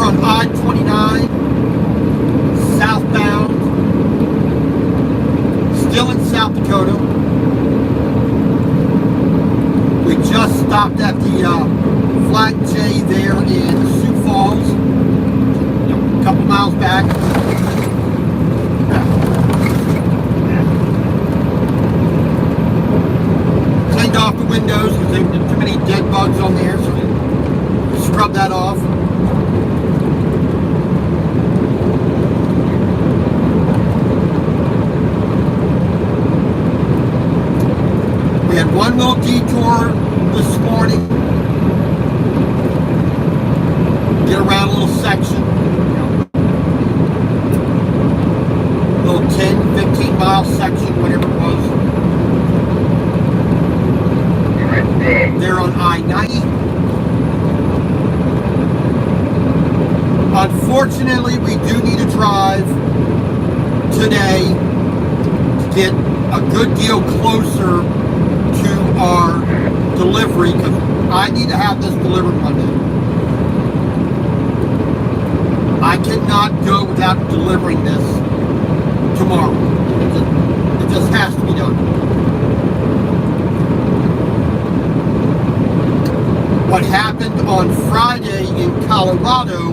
on I-29, southbound, still in South Dakota. We just stopped at the Flag J there in Sioux Falls, a couple miles back. Cleaned off the windows because there were too many dead bugs on there, so we scrubbed that off. We had one little detour this morning. Get around a little section. Little 10, 15 mile section, whatever it was. There on I-90. Unfortunately, we do need to drive today to get a good deal closer to our delivery, because I need to have this delivered Monday. I cannot go without delivering this tomorrow. It just has to be done. What happened on Friday in Colorado,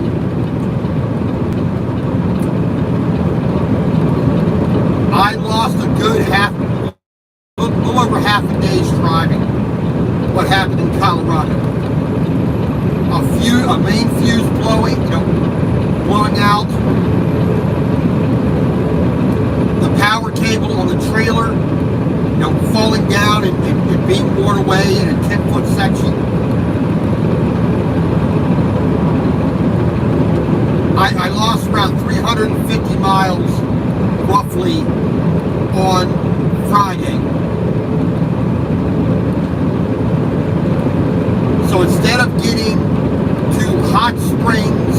I lost a good little over half a day's driving. What happened in Colorado? A main fuse blowing out. The power cable on the trailer, falling down and being worn away in a 10-foot section. I lost around 350 miles roughly on Friday. So instead of getting to Hot Springs,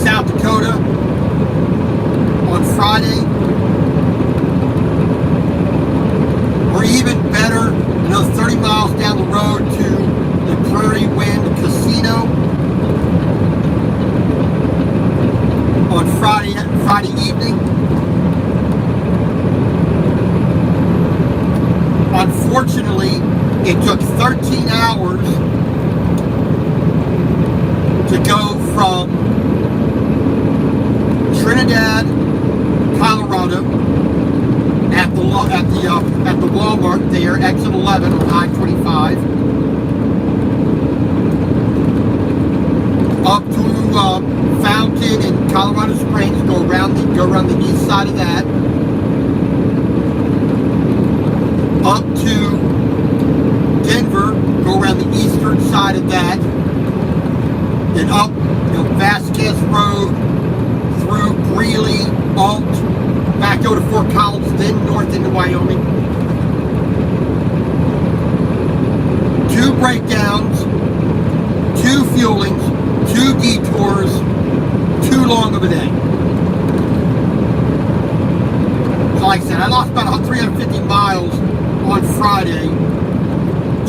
South Dakota on Friday, or even better, another 30 miles down the road to the Prairie Wind Casino on Friday evening. Unfortunately, it took 13 hours to go from Trinidad, Colorado, at the Walmart there, exit 11 on I-25, up to Fountain in Colorado Springs, go around the east side of that, up to Denver, go around the eastern side of that, then up Vasquez Road through Greeley, Alt, back over to Fort Collins, then north into Wyoming. 2 breakdowns, 2 fuelings, 2 detours, too long of a day. So like I said, I lost about 350 miles on Friday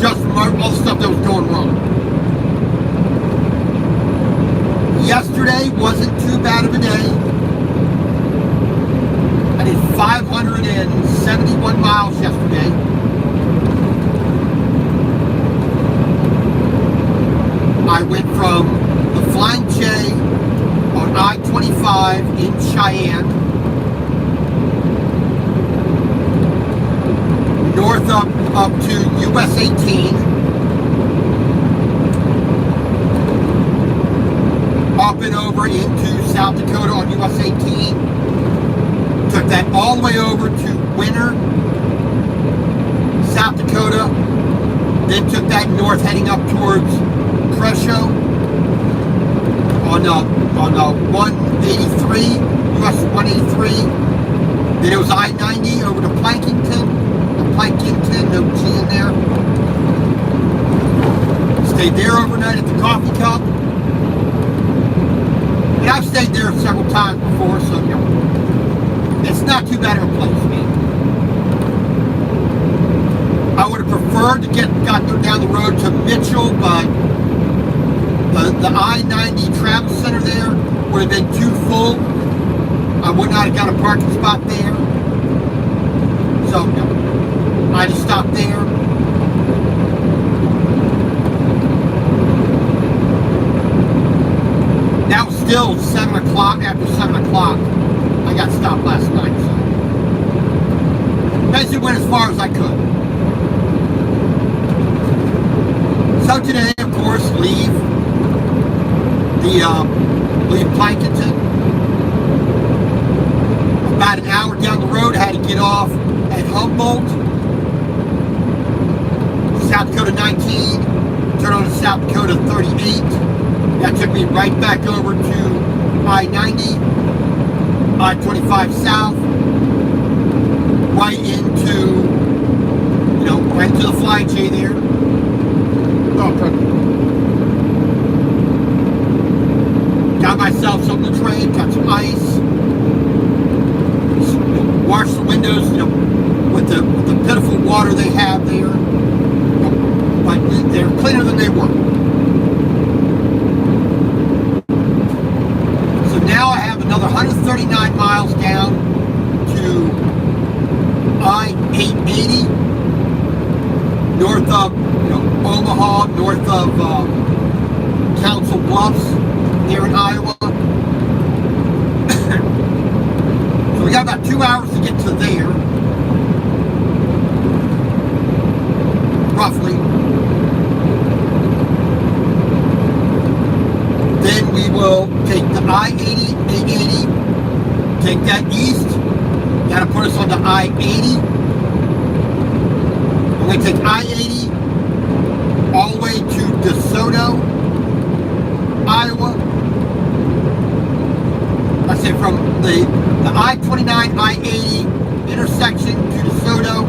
just from all the stuff that was going wrong. Yesterday wasn't too bad of a day. I did 571 miles yesterday. I went from the Flying J on I-25 in Cheyenne, north up to US 18, up and over into South Dakota on US 18, took that all the way over to Winter, South Dakota, then took that north heading up towards Presho on 183, US 183, then it was I-90 over to Plankington, no G in there. Stayed there overnight at the Coffee Cup. And I've stayed there several times before, so it's not too bad of a place, man. I would have preferred to got down the road to Mitchell, but the I-90 travel center there would have been too full. I would not have got a parking spot there. So I just stopped there. That was still 7 o'clock. After 7 o'clock, I got stopped last night. So basically went as far as I could. So today, of course, leave Plankinton. About an hour down the road, I had to get off at Humboldt, South Dakota 19, turn on to South Dakota 38. That took me right back over to I-90, I-25 South, right into, right into the Flying J there. Oh, perfect. Got myself some on the train, got some ice, washed the windows, with the pitiful water they have there. But they're cleaner than they were. So now I have another 139 miles down to I-880, north of Omaha, north of Council Bluffs, here in Iowa. So we got about 2 hours to get to there, roughly. Then we will take the I-80, 880, take that east. That'll put us on the I-80. We're going to take I-80 all the way to DeSoto, Iowa. I say from the I-29, I-80 intersection to DeSoto,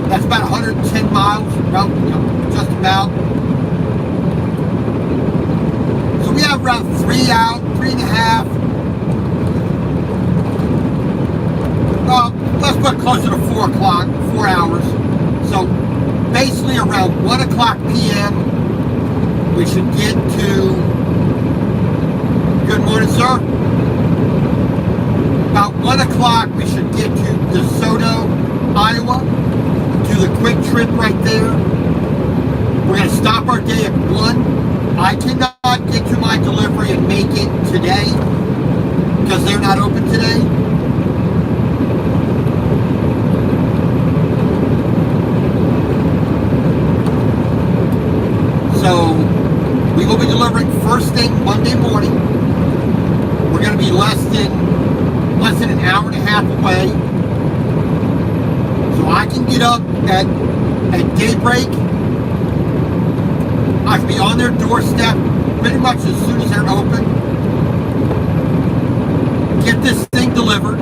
that's about 110 miles, just about. So we have around 3.5. Let's put closer to 4 o'clock, 4 hours. So basically around 1 o'clock p.m. we should get to, good morning, sir. About 1 o'clock we should get to DeSoto, Iowa. Do the quick trip right there. We're going to stop our day at 1. I cannot get to my delivery and make it today because they're not open today. So we will be delivering first thing Monday morning. We're going to be less than an hour and a half away. So I can get up at daybreak. I can be on their doorstep pretty much as soon as they're open. Get this thing delivered.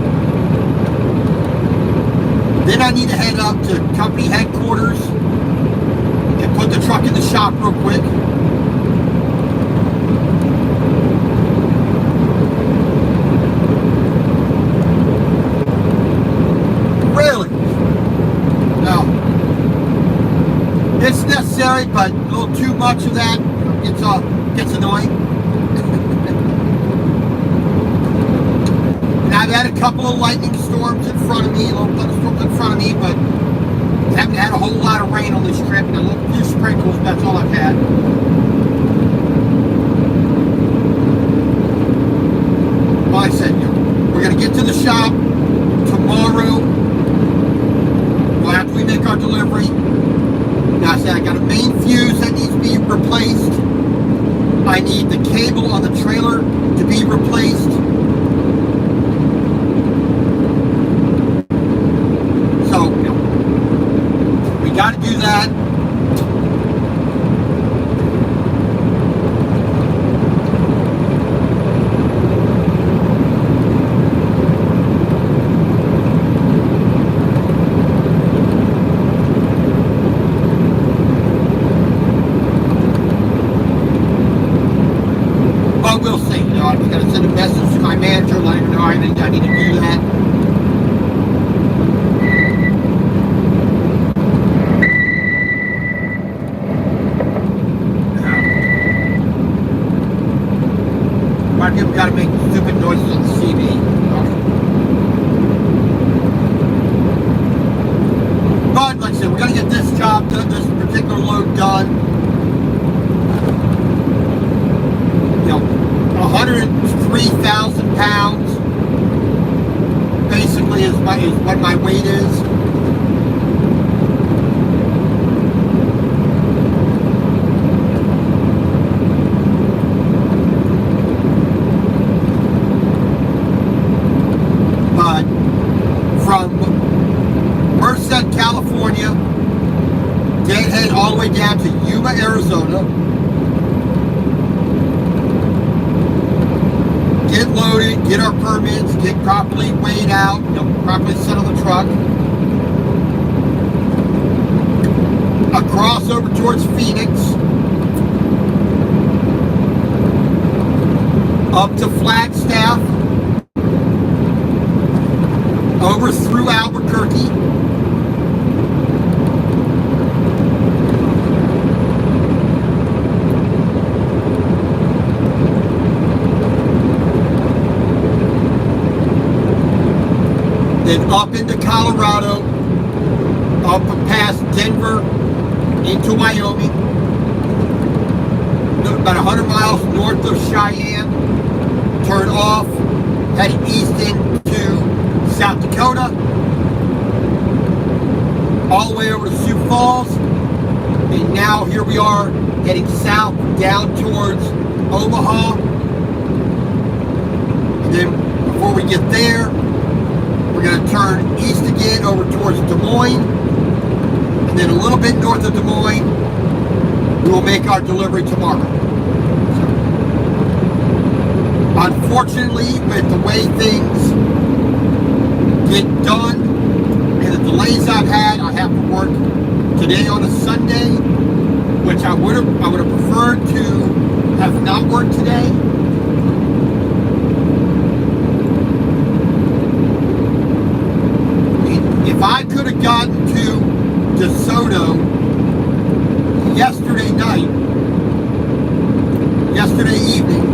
Then I need to head up to company headquarters and put the truck in the shop real quick. Really? No. It's necessary, but a little too much of that gets annoying. And I've had a couple of lightning storms in front of me, little thunderstorms in front of me, but haven't had a whole lot of rain on this trip, and a few sprinkles, that's all I've had. Well, I said, we're going to get to the shop tomorrow. Well, after we make our delivery. Now, I said, I got a main fuse that needs to be replaced. I need the cable on the trailer to be replaced. So, we got to do that. But we'll see. I'm going to send a message to my manager, letting him know I need to do that. lot of people got to make stupid noises on the CB. Okay. But like I said, we're going to get this job done, this particular load done. You know, 103,000 pounds basically is what my weight is. But from Merced, California, Deadhead all the way down to Yuma, Arizona. Get loaded, get our permits, get properly weighed out, you know, properly set on the truck. Across over towards Phoenix. Up to Flagstaff. Over through Albuquerque. Then up into Colorado, up past Denver, into Wyoming, about 100 miles north of Cheyenne, turn off, head east into South Dakota, all the way over to Sioux Falls, and now here we are heading south down towards Omaha, and then before we get there, we're going to turn east again over towards Des Moines, and then a little bit north of Des Moines, we will make our delivery tomorrow. So, unfortunately, with the way things get done and the delays I've had, I have to work today on a Sunday, which I would have preferred to have not worked today. If I could have gotten to DeSoto yesterday evening,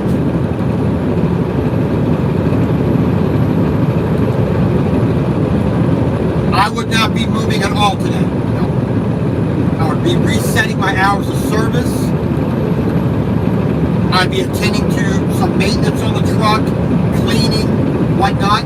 I would not be moving at all today. No. I would be resetting my hours of service. I'd be attending to some maintenance on the truck, cleaning, whatnot.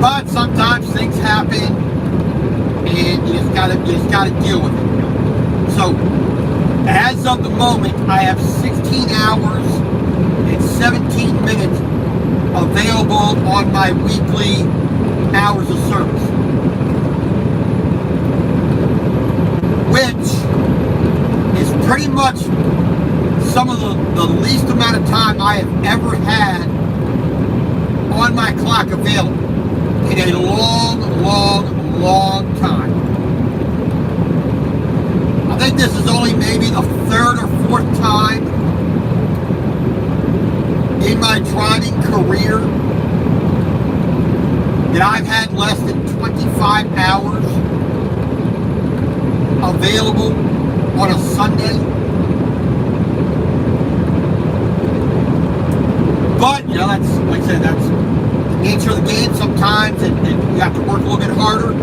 But sometimes things happen, and you just gotta deal with it. So, as of the moment, I have 16 hours and 17 minutes available on my weekly hours of service, which is pretty much some of the least amount of time I have ever had on my clock available in a long time. I think this is only maybe the third or fourth time in my driving career that I've had less than 25 hours available on a Sunday. But, you know, that's, like I said, that's the nature of the game sometimes, and you have to work a little bit harder.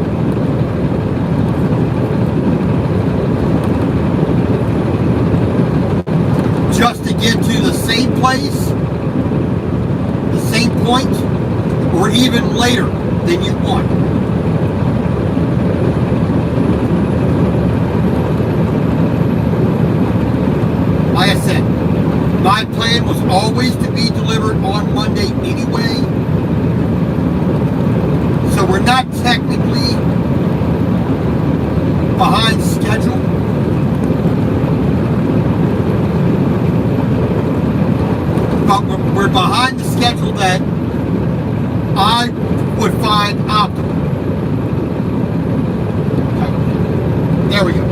Just to get to the same place, the same point, or even later than you want. Like I said, my plan was always to be delivered on Monday anyway. So we're not technically behind schedule. But we're behind the schedule that I would find optimal. Okay. There we go.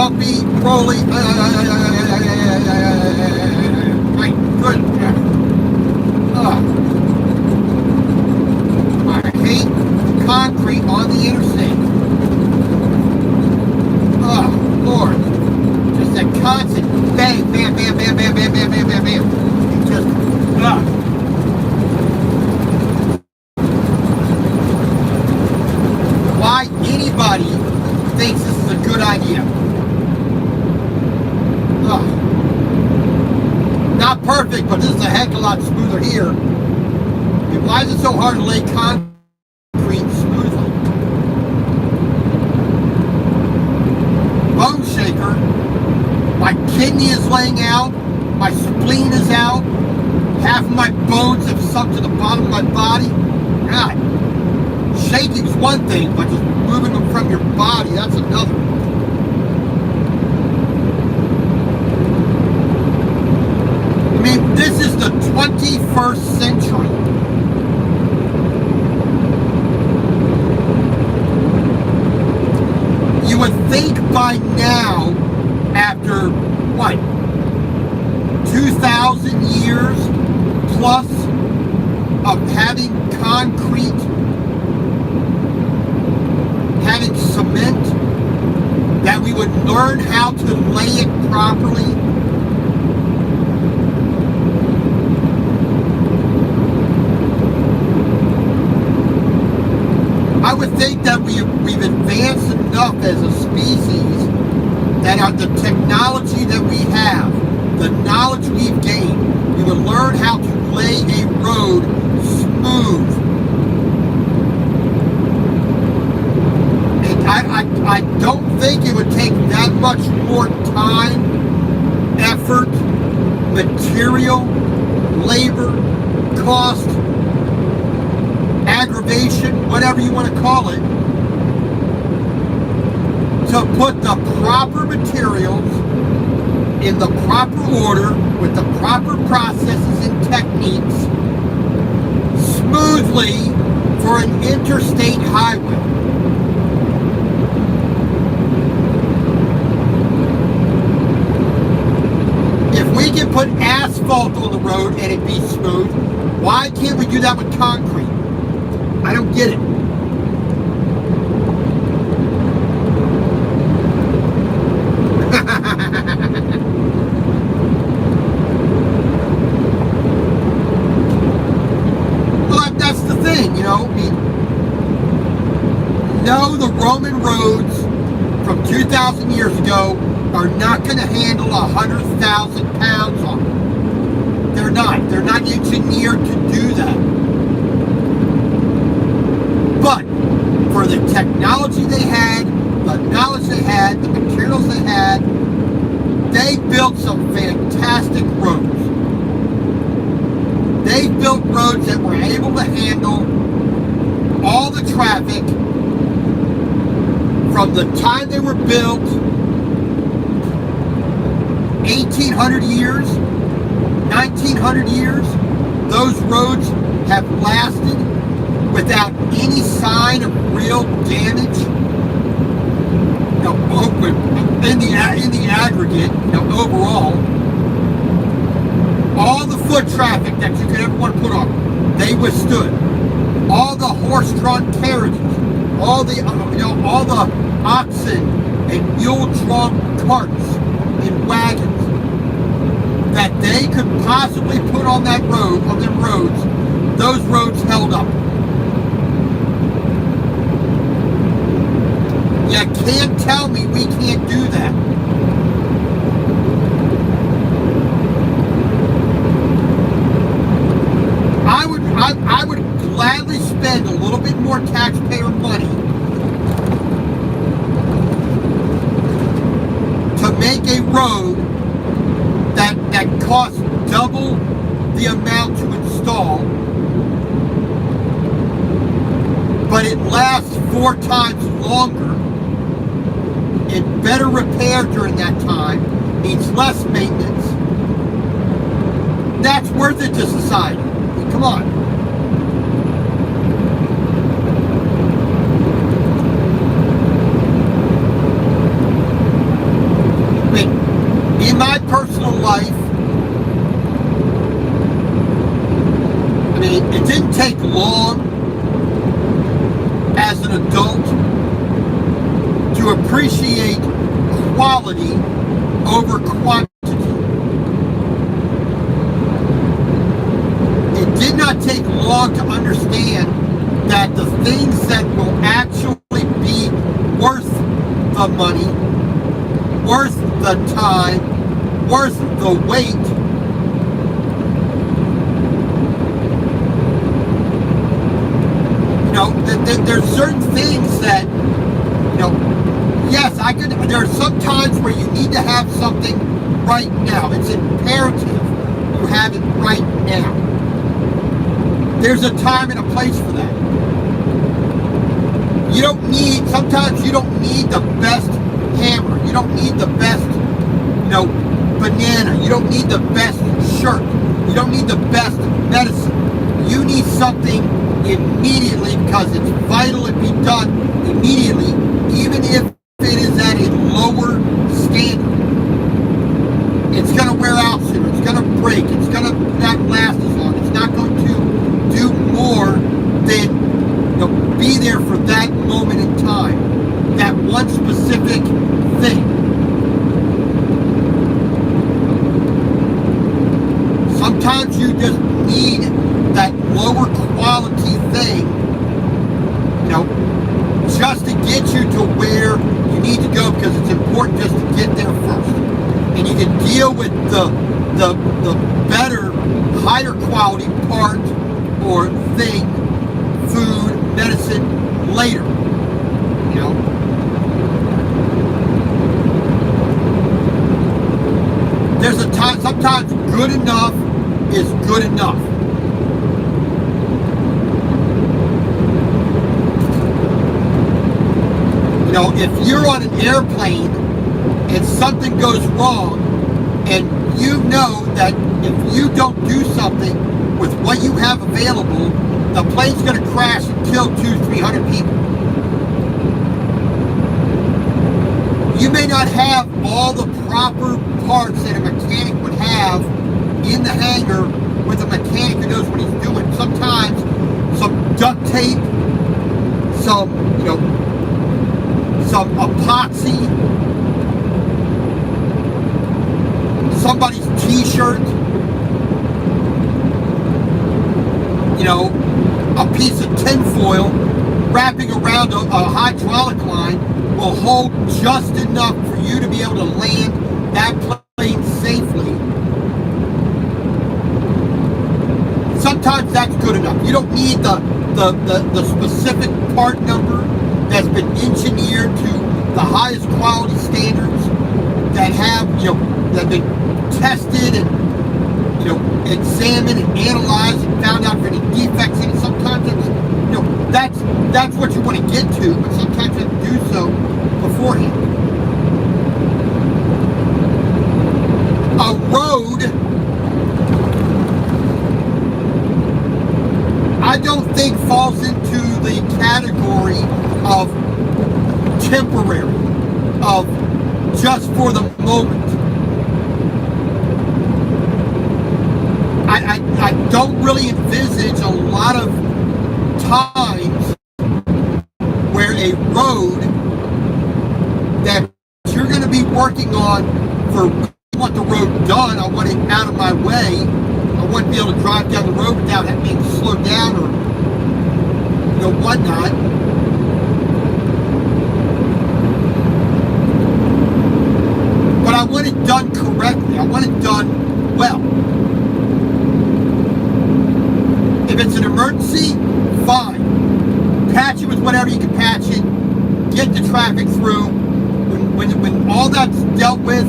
bumpy, rolly. My goodness. I hate concrete on the interstate. Oh, Lord. Just that constant bang, bam, bam, bam, bam, bam, bam, bam, bam, bam. It just, why anybody thinks this is a good idea. Not perfect, but this is a heck of a lot smoother here. I mean, why is it so hard to lay concrete smoothly? Bone shaker. My kidney is laying out. My spleen is out. Half of my bones have sunk to the bottom of my body. God. Shaking's one thing, but just moving them from your body, that's another. I mean, this is the 21st century. You would think by now, after what, 2,000 years plus of having concrete, having cement, that we would learn how to lay it properly. I would think that we've advanced enough as a species that the technology that we have, the knowledge we've gained, we would learn how to lay a road smooth. I don't think it would take that much more time, effort, material, labor, cost, aggravation, whatever you want to call it, to put the proper materials in the proper order with the proper processes and techniques smoothly for an interstate highway. We can put asphalt on the road and it be smooth. Why can't we do that with concrete? I don't get it. Well, that's the thing, you know. No, the Roman roads from 2,000 years ago are not going to handle 100,000 pounds on them. They're not. They're not engineered to do that. But for the technology they had, the knowledge they had, the materials they had, they built some fantastic roads. They built roads that were able to handle all the traffic from the time they were built, 1,800 years, 1,900 years, those roads have lasted without any sign of real damage. You know, in the aggregate, you know, overall, all the foot traffic that you could ever want to put on, they withstood. All the horse-drawn carriages, all the all the oxen and mule-drawn carts and wagons that they could possibly put on that road, on them roads, those roads held up. You can't tell me we can't do that. I would gladly spend a little bit more taxpayer money to make a road that costs double the amount to install, but it lasts 4 times longer, in better repair during that time, needs less maintenance. That's worth it to society. I mean, come on. In my personal life, I mean, it didn't take long as an adult to appreciate quality over quantity. It did not take long to understand that the things that will actually be worth the money, worth the time, worth the wait, there's certain things that, yes, there are some times where you need to have something right now. It's imperative you have it right now. There's a time and a place for that. Sometimes you don't need the best hammer. You don't need the best, banana. You don't need the best shirt. You don't need the best medicine. You need something immediately because it's vital it be done immediately, even if it is at a lower standard. It's going to wear out sooner. It's going to break. It's going to not last as long. It's not going to do more than be there for that moment in time, that one specific thing. Sometimes you just need that lower quality thing, just to get you to where you need to go, because it's important just to get there first. And you can deal with the better, higher quality part or thing, food, medicine, later. There's a time, sometimes good enough is good enough. If you're on an airplane and something goes wrong, and you know that if you don't do something with what you have available, the plane's going to crash and kill 200-300 people. You may not have all the proper parts that a mechanic would have in the hangar with a mechanic who knows what he's doing. Sometimes some duct tape, some epoxy, somebody's t-shirt, a piece of tinfoil wrapping around a hydraulic line will hold just enough for you to be able to land that plane safely. Sometimes that's good enough. You don't need the specific part number that's been engineered to the highest quality standards, that have that have been tested and examined and analyzed and found out for any defects in it. Sometimes that's what you want to get to, but sometimes you have to do so beforehand. A road, I don't think falls into the category of temporary, of just for the moment. I don't really envisage a lot of times where a road that you're going to be working on for, I want the road done, I want it out of my way, I want to be able to drive down the road without it being slowed down or whatnot. But I want it done correctly. I want it done well. If it's an emergency, fine. Patch it with whatever you can patch it. Get the traffic through. When all that's dealt with,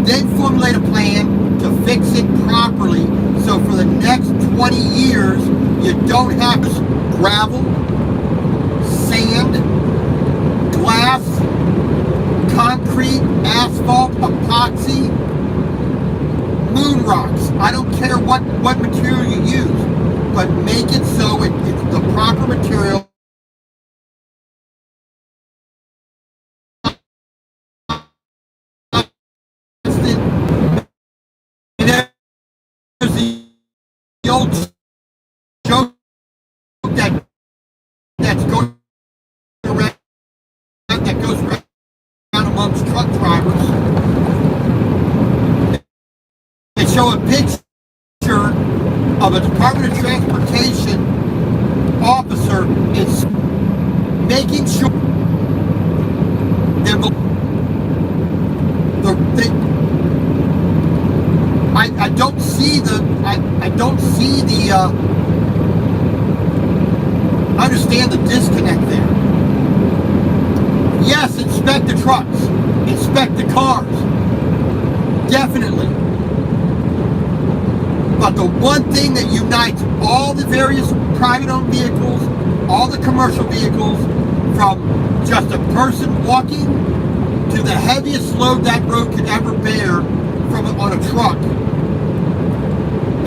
then formulate a plan to fix it properly. So for the next 20 years, you don't have gravel, sand, glass, concrete, asphalt, epoxy, moon rocks. I don't care what material you use, but make it so it's the proper material. truck drivers. They show a picture of a Department of Transportation officer is making sure I don't see the I understand the disconnect there. Yes, inspect the trucks, inspect the cars, definitely. But the one thing that unites all the various private-owned vehicles, all the commercial vehicles, from just a person walking to the heaviest load that road could ever bear on a truck,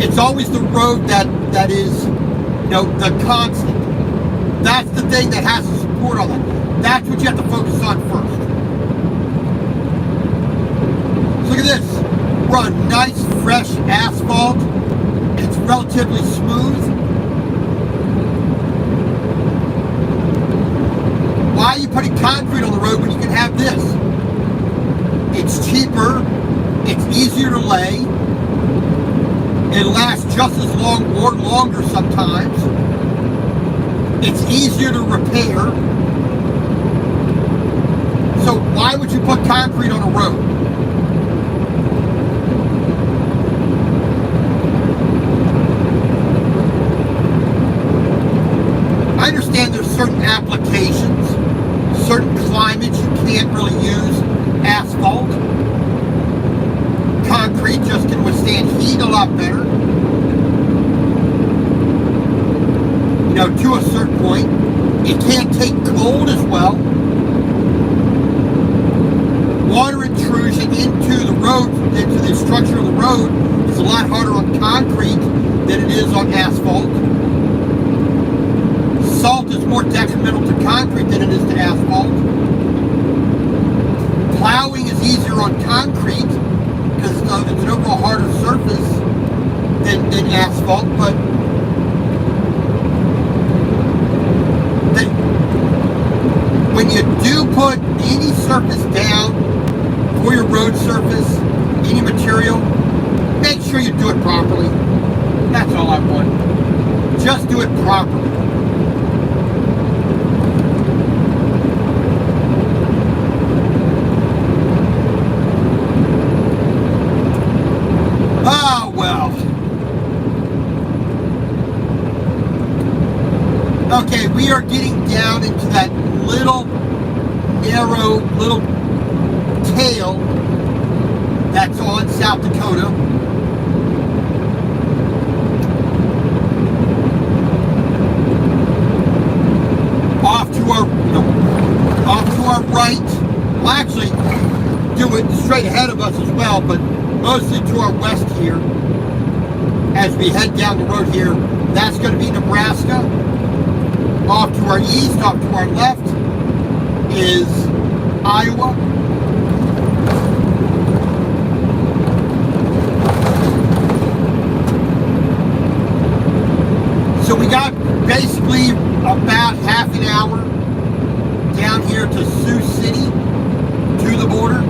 it's always the road that is, the constant. That's the thing that has to support all that. That's what you have to focus on first. So look at this. We're on nice, fresh asphalt. It's relatively smooth. Why are you putting concrete on the road when you can have this? It's cheaper. It's easier to lay. It lasts just as long or longer sometimes. It's easier to repair. So why would you put concrete on a road? I understand there's certain applications, certain climates you can't really use asphalt. Concrete just can withstand heat a lot better. To a certain point. It can't take cold as well. Water intrusion into the road, into the structure of the road, is a lot harder on concrete than it is on asphalt. Salt is more detrimental to concrete than it is to asphalt. Plowing is easier on concrete because it's an overall harder surface than asphalt, but when you do put any surface down for your road surface, any material, make sure you do it properly. That's all I want. Just do it properly. Ah, well. Okay, we are getting down into that little narrow little tail that's on South Dakota. Off to our right. Well, actually, do it straight ahead of us as well, but mostly to our west here. As we head down the road here, that's going to be Nebraska. Off to our east, off to our left, is Iowa. So we got basically about half an hour down here to Sioux City, to the border.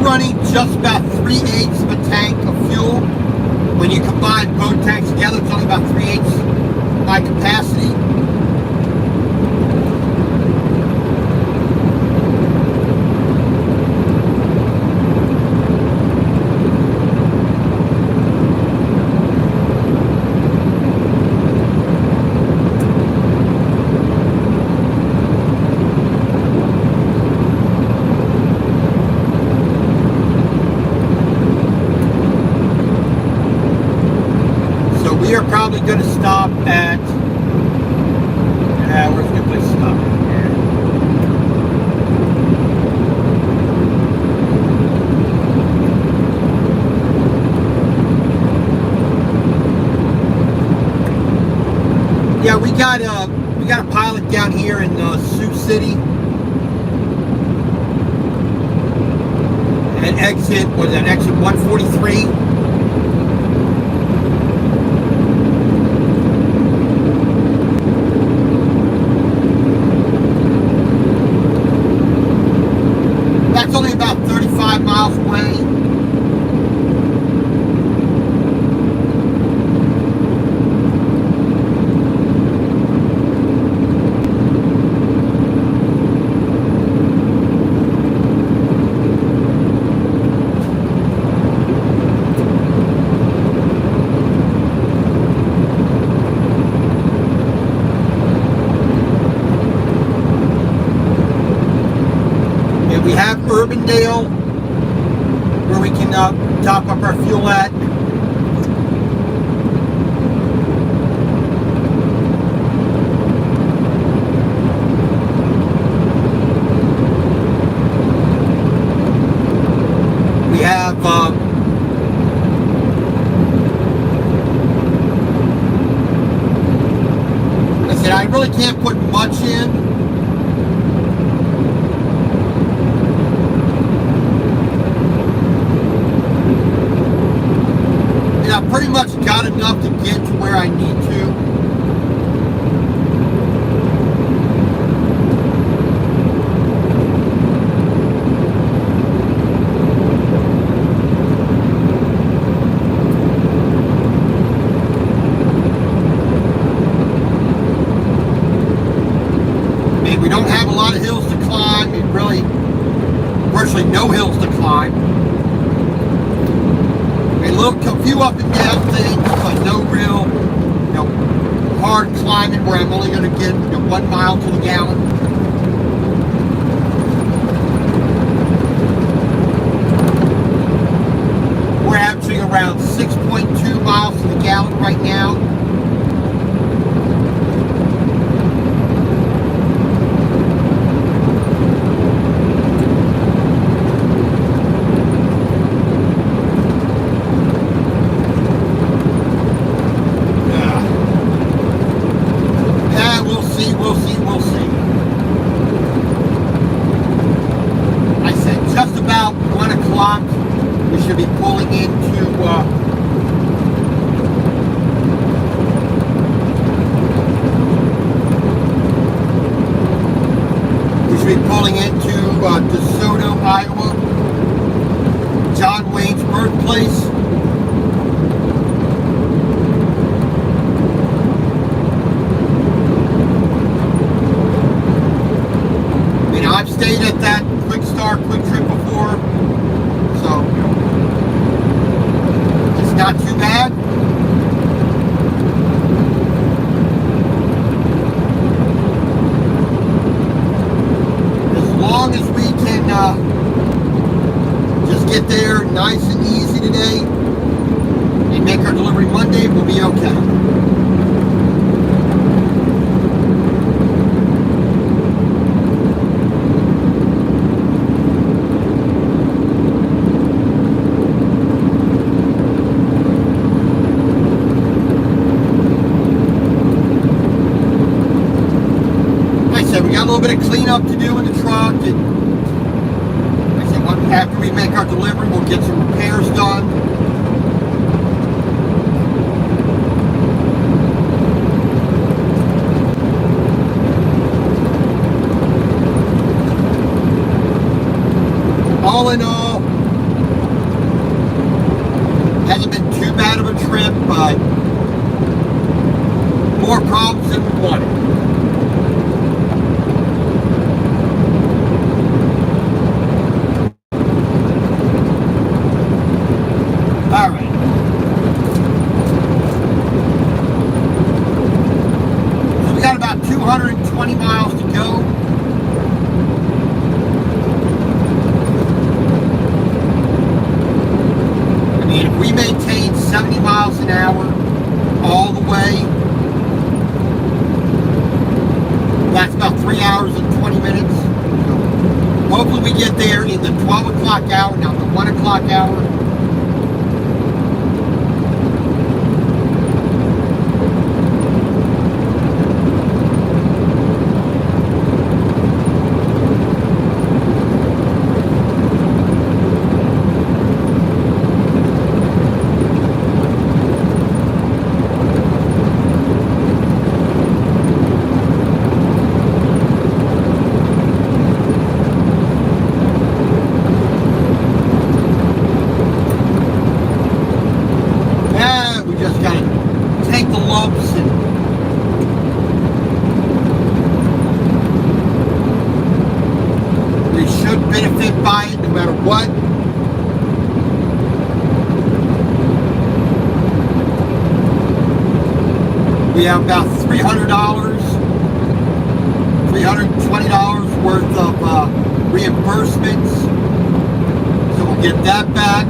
Running just about 3/8 of a tank of fuel. When you combine both tanks together, it's only about 3/8 my capacity. We are probably going to stop at, where's a good place to stop? Yeah, we got a pilot down here in Sioux City. and exit was at exit 143. That's only about 35 miles away. We have Urbandale, where we can top up our fuel at. We have I said I really can't put much in. I pretty much got enough to get to where I need to. I mean, we don't have a lot of hills to climb. I mean, really, virtually no hills to climb. A few up and down things, but no real, hard climbing where I'm only going to get 1 mile to the gallon. We're averaging around 6.2 miles to the gallon right now. We'll see. I said just about 1 o'clock we should be pulling into DeSoto, Iowa, John Wayne's birthplace. I've stayed at that Quick Start, Quick Trip before, so it's not too bad. As long as we can just get there nice and easy today and make our delivery Monday, we'll be okay. We got a little bit of cleanup to do in the truck, and like I said, after we make our delivery, we'll get some repairs done. All in all, hasn't been too bad of a trip, but more problems than we wanted. We got about 220 miles to go. I mean, if we maintain 70 miles an hour all the way, that's about 3 hours and 20 minutes. So hopefully we get there in the 12 o'clock hour, not the 1 o'clock hour. what? We have about $300, $320 worth of reimbursements. So we'll get that back.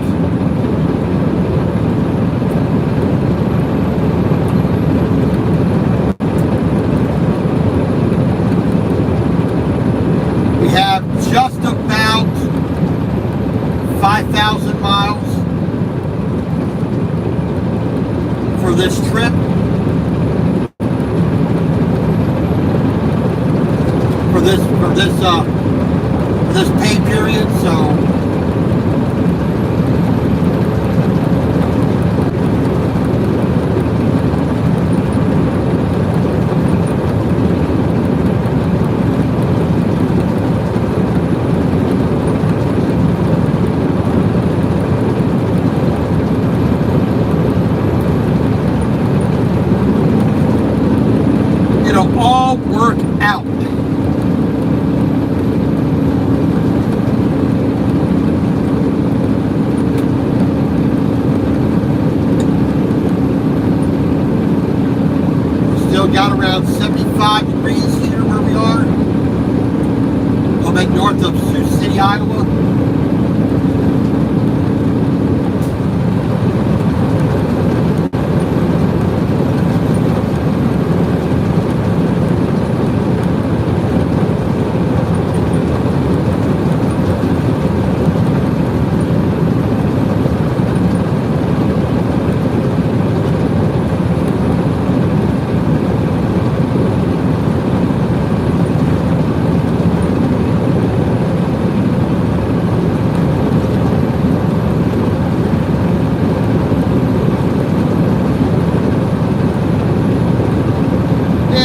We have just about 5,000 miles for this trip. For this pay period, so it'll all work out. Got around 75 degrees here where we are. A little bit north of Sioux City, Iowa.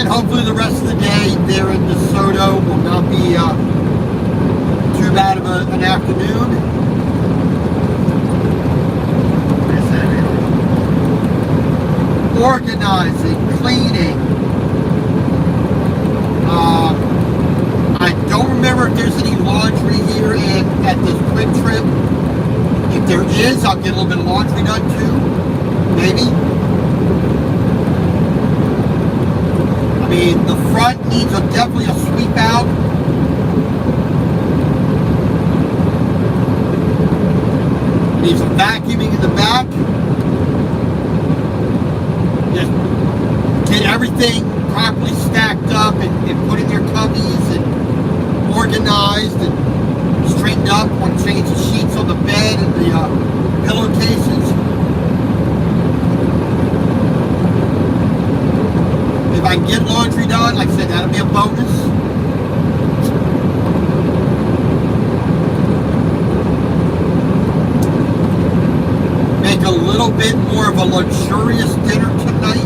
Hopefully the rest of the day there in DeSoto will not be too bad of an afternoon. Organizing, cleaning. I don't remember if there's any laundry here at this Quick Trip. If there is, I'll get a little bit of laundry done too. Maybe. I mean, the front needs definitely a sweep out. Needs some vacuuming in the back. Just get everything properly stacked up and put in their cubbies and organized and straightened up. Want to change the sheets on the bed and the pillowcases. If I can get laundry done, like I said, that'll be a bonus. Make a little bit more of a luxurious dinner tonight.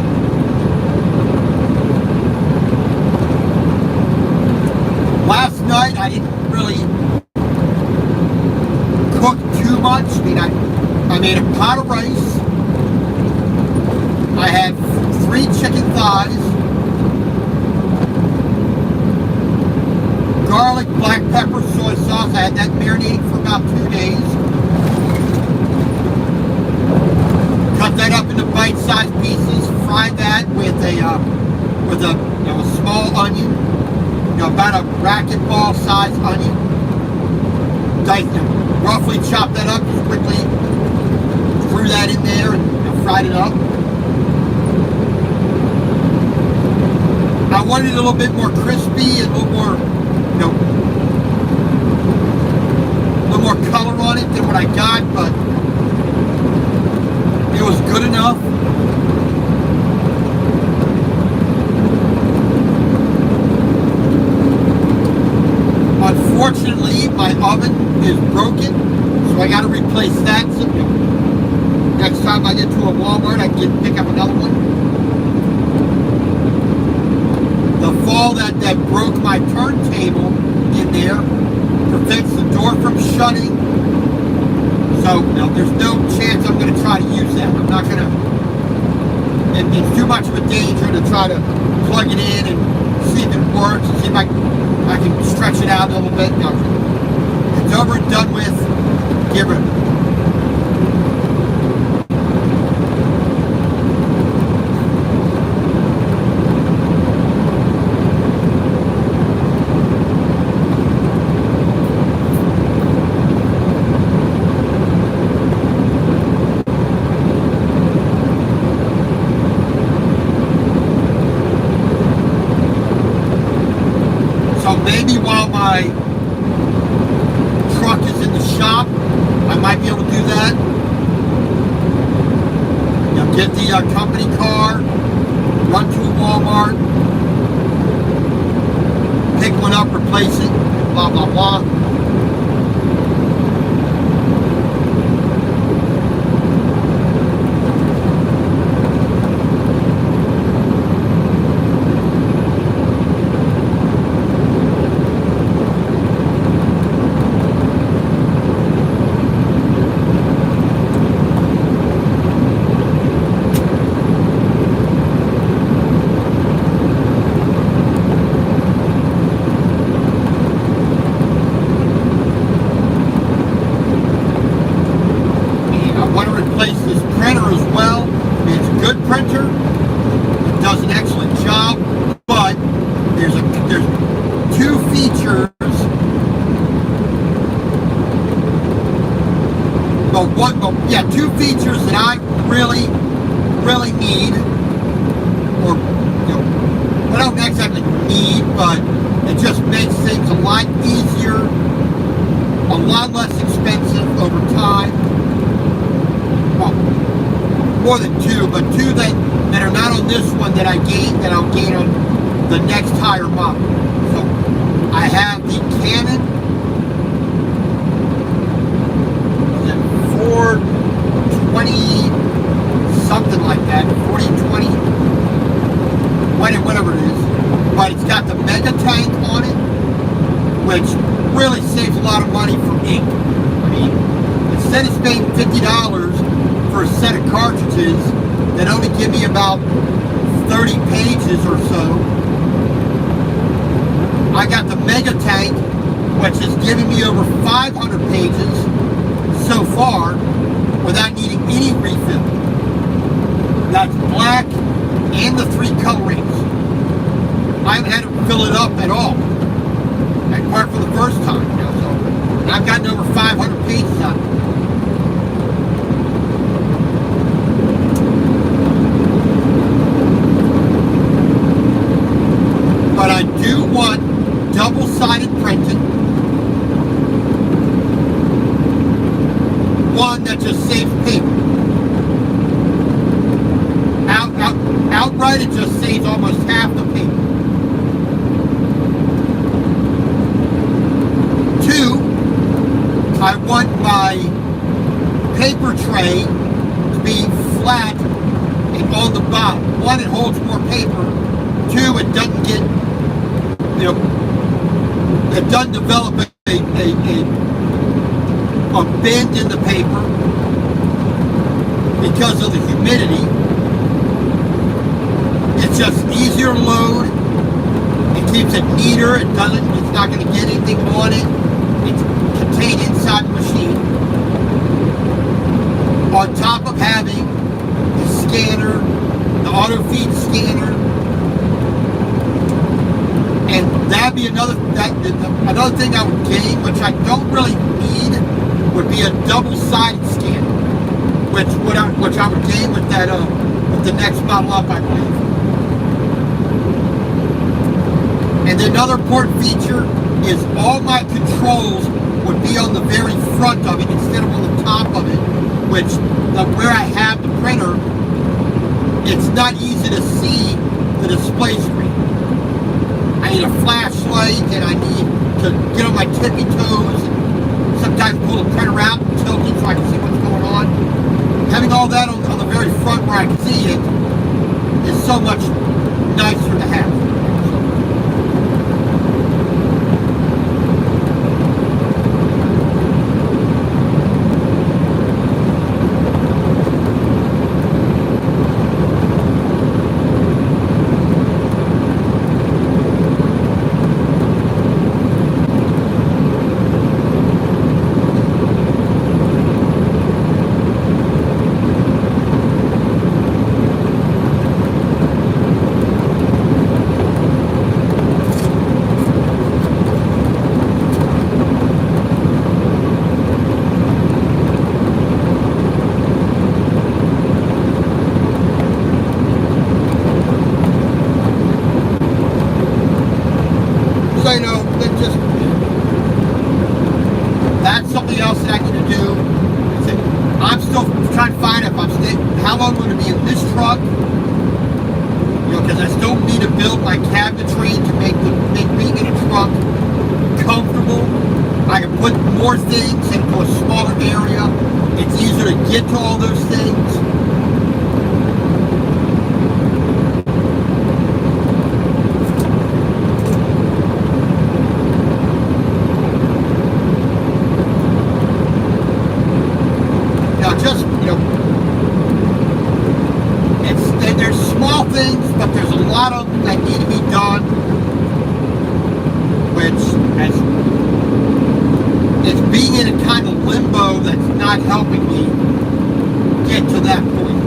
Last night I didn't really cook too much. I mean, I made a pot of rice. I had 3 chicken thighs, garlic, black pepper, soy sauce. I had that marinating for about 2 days. Cut that up into bite-sized pieces. Fry that with a small onion, about a racquetball size onion. Roughly chop that up just quickly. Threw that in there and fried it up. I wanted it a little bit more crispy and a little more, a little more color on it than what I got, but it was good enough. Unfortunately, my oven is broken, so I got to replace that. So, next time I get to a Walmart, I can pick up another one. The fall that broke my turntable in there prevents the door from shutting. So, there's no chance I'm going to try to use that. I'm not going to. It's too much of a danger to try to plug it in and see if it works, and see if I can stretch it out a little bit. No, it's over and done with. get rid of it. So maybe while my truck is in the shop, I might be able to do that. You know, get the company car, run to a Walmart, pick one up, replace it, blah, blah, blah. Two features that I really need, or I don't exactly need, but it just makes things a lot easier, a lot less expensive over time. Well, more than two, but two that are not on this one that I'll gain on the next higher model. So I have the Canon 420 something like that, 4020, whatever it is, but it's got the Mega Tank on it, which really saves a lot of money for ink. I mean, instead of paying $50 for a set of cartridges that only give me about 30 pages or so, I got the Mega Tank, which is giving me over 500 pages so far without needing any refill. That's black and the 3 colorings. I haven't had to fill it up at all, apart from the first time. So, and I've gotten over 500 pages out of it. But I do want double-sided printing. One that just saves paper. Outright, it just saves almost half the paper. 2, I want my paper tray to be flat and on the bottom. 1, it holds more paper. 2, it doesn't get, it doesn't develop a bend in the paper because of the humidity. It's just easier to load. It keeps it neater. It's not going to get anything on it. It's contained inside the machine. On top of having the scanner, the auto feed scanner, and that'd be another thing I would gain, which I don't really need, would be a double-sided scanner, which I would gain with that with the next model up, I believe. And another important feature is all my controls would be on the very front of it instead of on the top of it, which where I have the printer, it's not easy to see the display screen. I need a flashlight and I need to get on my tippy toes and sometimes pull the printer out and tilt it so I can see what's going on. Having all that on the very front where I can see it is so much nicer to have. find if I'm staying, how long I'm going to be in this truck. You know, because I still need to build my cabinetry to make being in a truck comfortable. I can put more things into a smaller area. It's easier to get to all those things. Now, just, you know, there's small things, but there's a lot of them that need to be done, which it's being in a kind of limbo that's not helping me get to that point.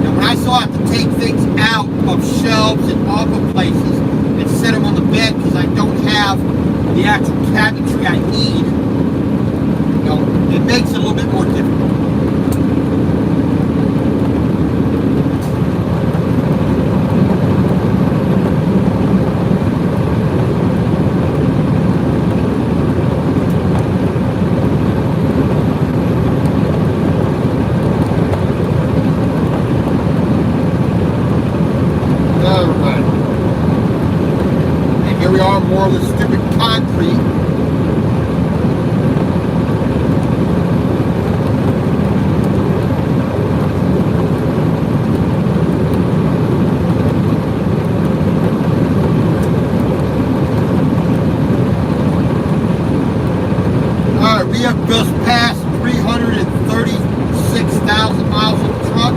Now, when I still have to take things out of shelves and off of places and set them on the bed because I don't have the actual cabinetry I need, you know, it makes it a little bit more difficult. More of the stupid concrete. Alright, we have just passed 336,000 miles of the truck.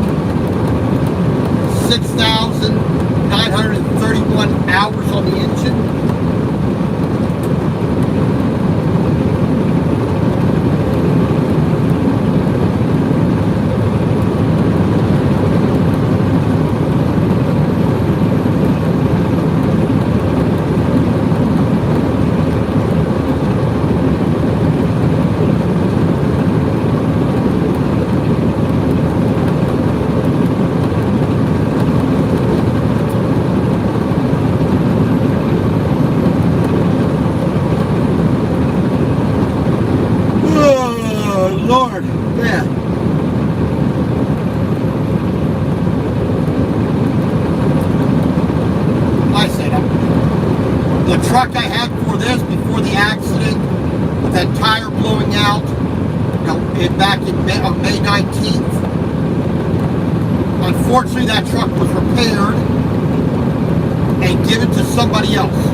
6,931 hours on the engine. Lord, man. Like I said, the truck I had for this, before the accident, with that tire blowing out, you know, back in May 19th. Unfortunately, that truck was repaired and given to somebody else.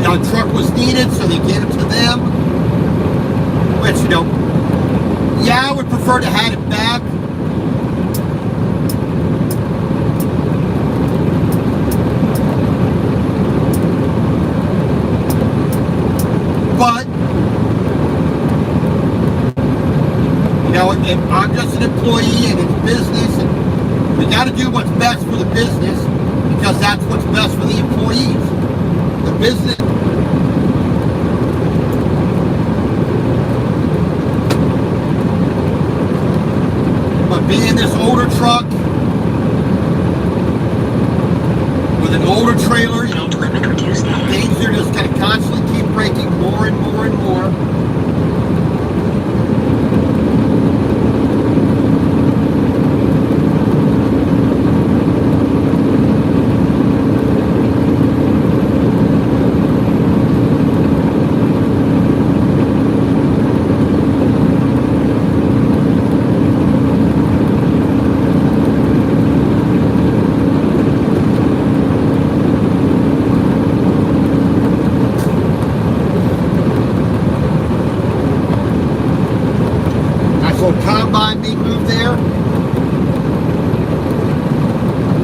A truck was needed, so they gave it to them. Which, you know, yeah, I would prefer to have it back. But, you know, if I'm just an employee and it's business, and we got to do what's best for the business because that's what's best for the employees. The business. But being this older truck with an older trailer, you know, things are just going to constantly keep breaking more and more and more. Combine being moved there.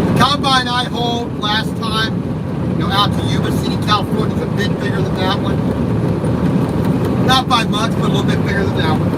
The combine I hauled last time, you know, out to Yuba City, California, is a bit bigger than that one. Not by much, but a little bit bigger than that one.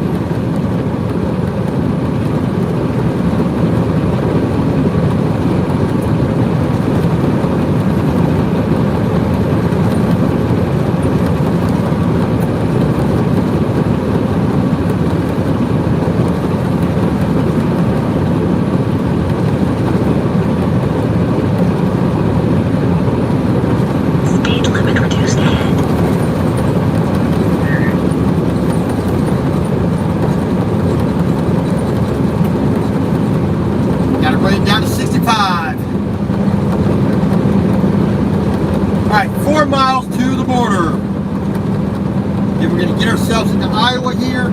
right, 4 miles to the border. Then we're going to get ourselves into Iowa here.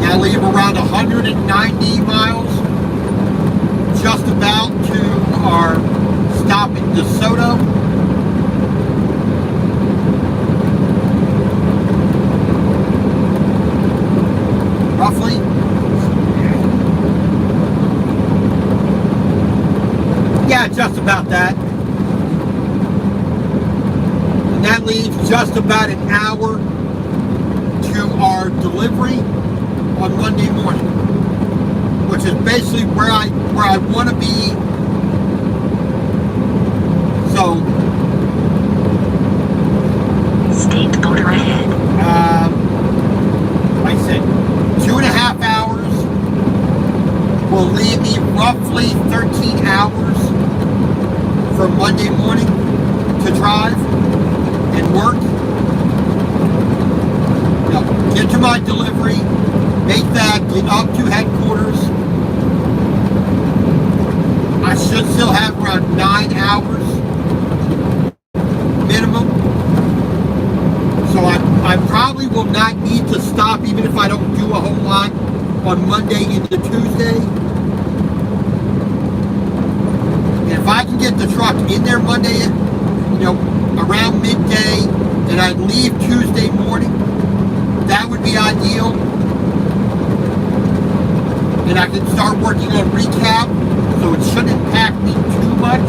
Now leave around 190 miles, just about to our stop in DeSoto. Roughly. Yeah, just about that. And that leaves just about an hour to our delivery on Monday morning, which is basically where I want to be. So, state border ahead. like I said, 2.5 hours will leave me roughly 13 hours for Monday morning to drive and work. Now, get to my delivery, make that, get up to headquarters. I should still have around 9 hours minimum. So I probably will not need to stop even if I don't do a whole lot on Monday into Tuesday. And if I can get the truck in there Monday, around midday, and I'd leave Tuesday morning, that would be ideal. And I can start working on recap, so it shouldn't impact me too much.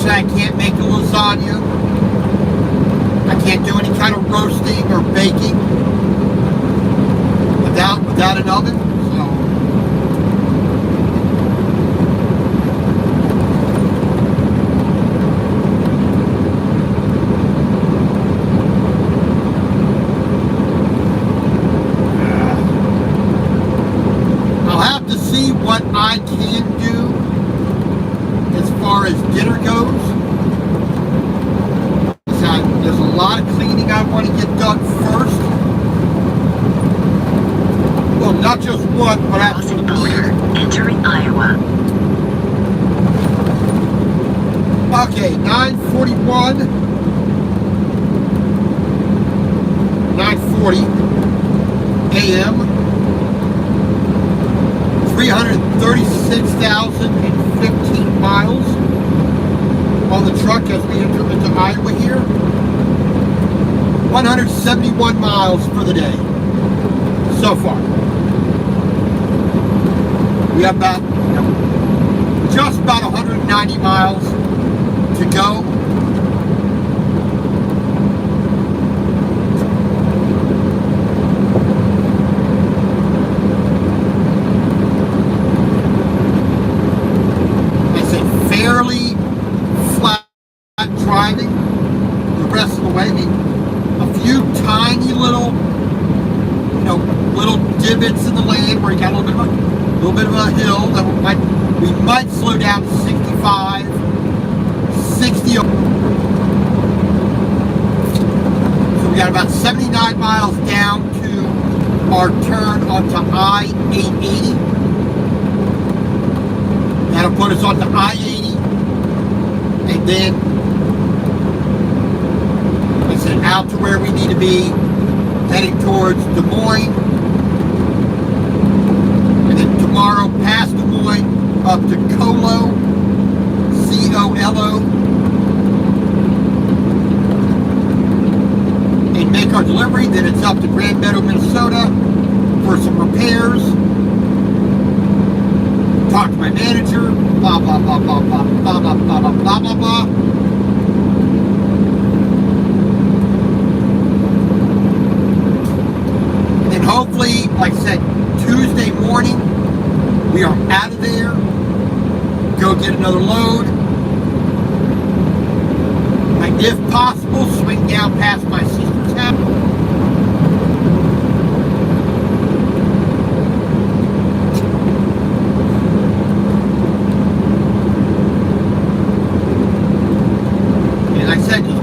I can't make a lasagna. I can't do any kind of roasting or baking without an oven. So I'll have to see what I can do as far as dinner goes. There's a lot of cleaning I want to get done first. Well, not just one, but Crossing border, entering Iowa. Okay, 9:41, 9:40 a.m. 336,015 miles on the truck as we enter into Iowa here. 171 miles for the day so far. We have about, just about 190 miles to go. Fairly flat driving the rest of the way. I mean, a few tiny little, little divots in the lane where you got a little bit of a hill that we might slow down to 65, 60. So we got about 79 miles down to our turn onto I-880. That'll put us onto I-80. And then out to where we need to be, heading towards Des Moines. And then tomorrow past Des Moines up to Colo, C-O-L-O. And make our delivery. Then it's up to Grand Meadow, Minnesota for some repairs. Talk to my manager. Blah, blah, blah, blah, blah, blah, blah, blah, blah, blah, blah, blah. And hopefully, like I said, Tuesday morning, we are out of there. Go get another load. And if possible, swing down past my sister's house. And like I said, just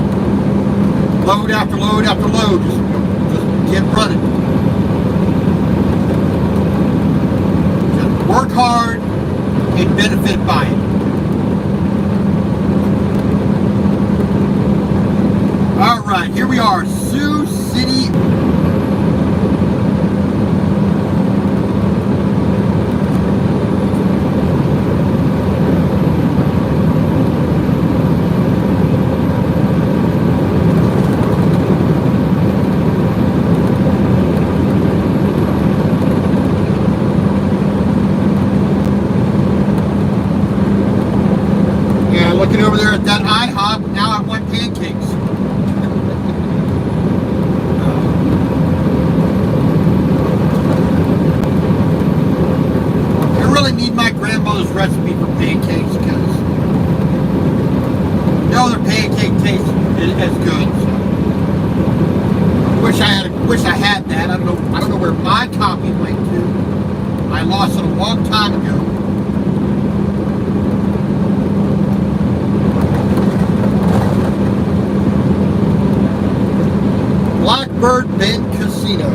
load after load after load. Just get running. Just work hard and benefit by it. Alright, here we are, Sioux City. Yeah, looking over there at that IHOP, now I want pancakes. Need my grandmother's recipe for pancakes because no other pancake tastes as good. So. Wish I had that. I don't know where my copy went to. I lost it a long time ago. Blackbird Bend Casino.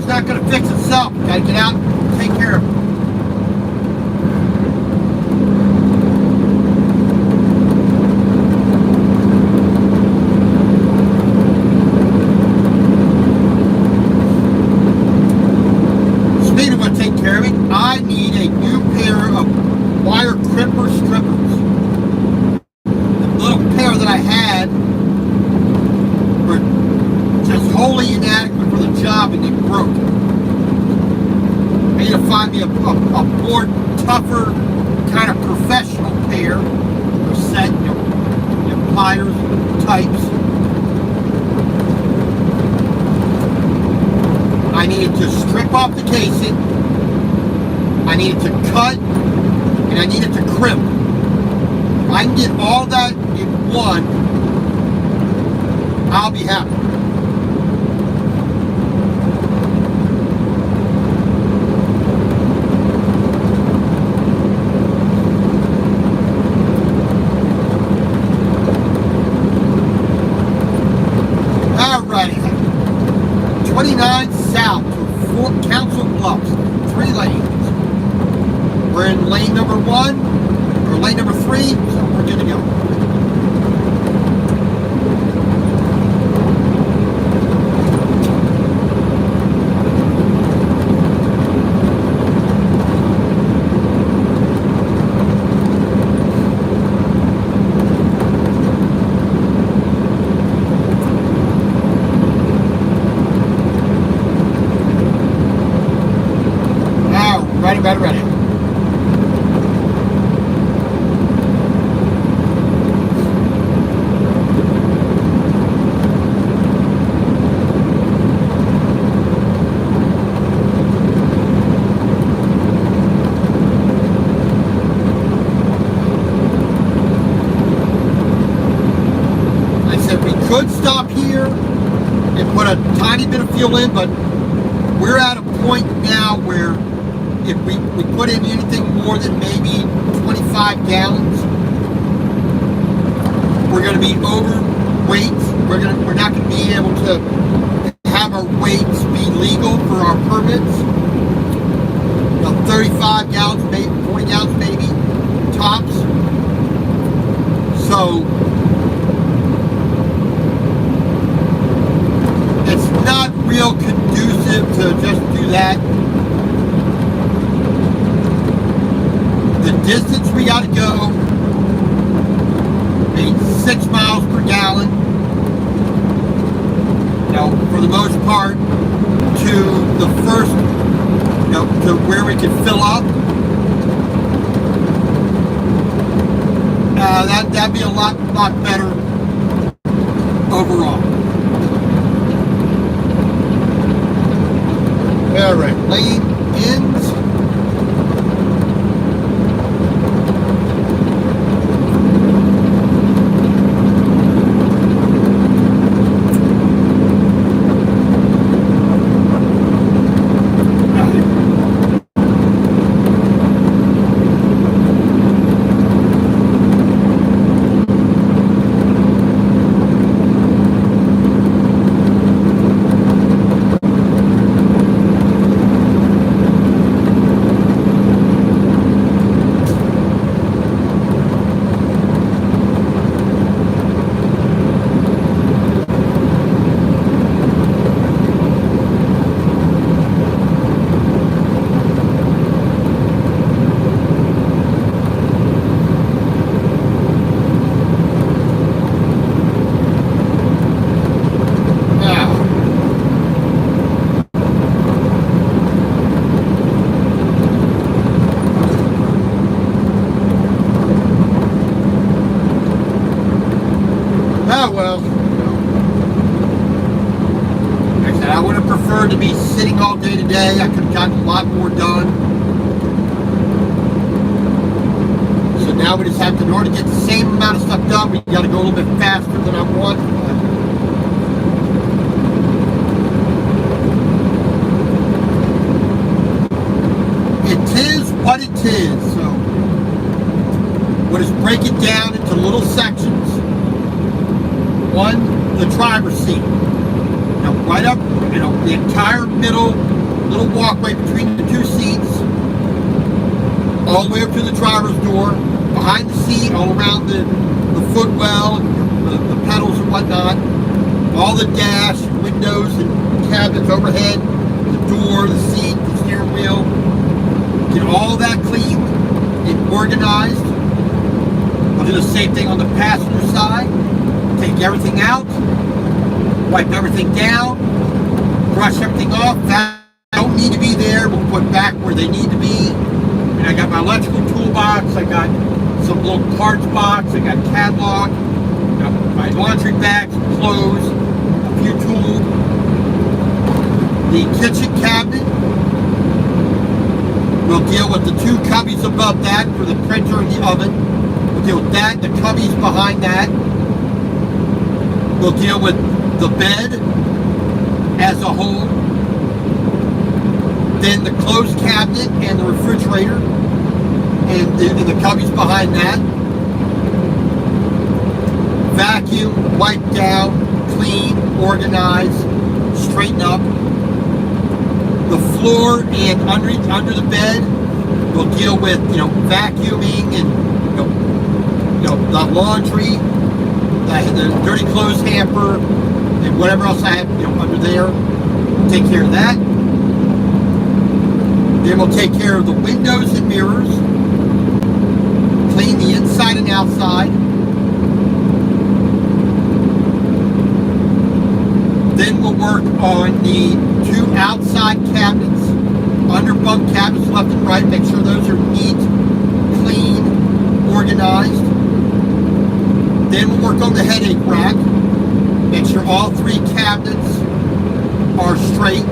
Not going to fix itself. Got to get out and take care of it. Speaking of what take care of it, I need a new pair of wire crimper strippers. The little pair that I had were just wholly inadequate for the job and they broke. I need to find me a more tougher, kind of professional pair or set, pliers, types. I needed to strip off the casing. I needed to cut, and I needed to crimp. If I can get all that in one, I'll be happy. Alrighty, 29 south to Fort Council Bluffs, 3 lanes. We're in lane number 1, or lane number 3, so we're good to go. Ready. I said we could stop here and put a tiny bit of fuel in, but we're at a point now where if we put in anything more than maybe 25 gallons, we're going to be overweight. We're not going to be able to have our weights be legal for our permits. 35 gallons, maybe 40 gallons, maybe tops. So it's not real conducive to just do that. The distance we got to go, maybe 6 miles per gallon, for the most part, to the first, to where we can fill up. That'd be a lot better overall. All right, lane ends. To be sitting all day today. I could have gotten a lot more done. So now we just have to, in order to get the same amount of stuff done, we got to go a little bit faster than I want. It is what it is. So we'll just break it down into little sections. One, the driver's seat. Right up, the entire middle little walkway between the two seats, all the way up to the driver's door, behind the seat, all around the footwell, and the pedals and whatnot, all the dash, windows and cabinets overhead, the door, the seat, the steering wheel, get all that cleaned and organized. I'll do the same thing on the passenger side, take everything out, wipe everything down, brush everything off. That don't need to be there. We'll put back where they need to be. And I got my electrical toolbox. I got some little parts box. I got catalog. Got my laundry bags, clothes, a few tools. The kitchen cabinet. We'll deal with the two cubbies above that for the printer and the oven. We'll deal with that, the cubbies behind that. We'll deal with the bed as a whole, then the closed cabinet and the refrigerator and the cubbies behind that. Vacuum, wipe down, clean, organize, straighten up. The floor and under the bed, we'll deal with vacuuming and the laundry, the dirty clothes hamper, and whatever else I have under there. Take care of that. Then we'll take care of the windows and mirrors, clean the inside and outside. Then we'll work on the two outside cabinets, under bunk cabinets left and right. Make sure those are neat, clean, organized. Then we'll work on the headache rack. Make sure all three cabinets are straight.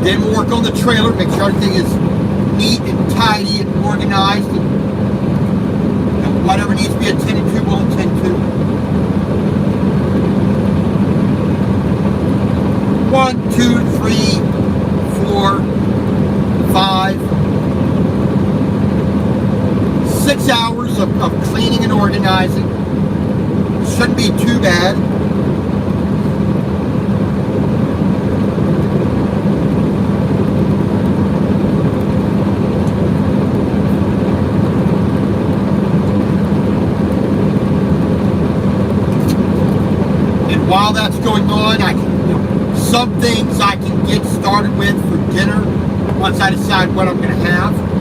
Then we'll work on the trailer. Make sure everything is neat and tidy and organized. And whatever needs to be attended to, we'll attend to. 1, 2, 3, 4, 6 hours of cleaning and organizing. Shouldn't be too bad. And while that's going on, I can, some things I can get started with for dinner once I decide what I'm going to have.